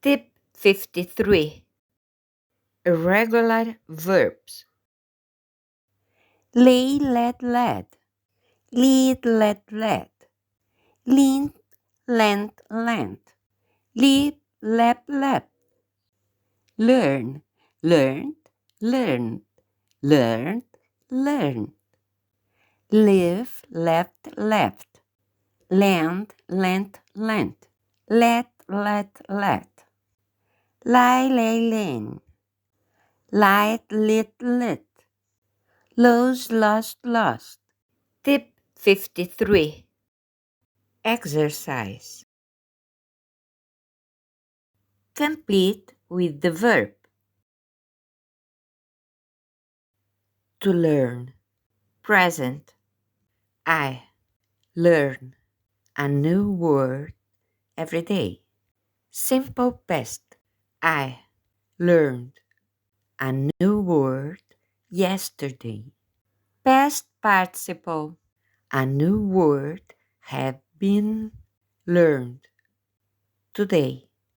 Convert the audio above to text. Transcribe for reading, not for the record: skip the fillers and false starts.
Tip 53. Irregular verbs. Lay, led, lead, led, lean, lent, leap, lep, learn, learned, learned, learned, live, left, land, lent, let, lie, lane, light, lit, lose, lost. Tip 53. Exercise. Complete with the verb. To learn. Present. I learn a new word every day. Simple past. I learned a new word yesterday. Past participle. A new word have been learned today.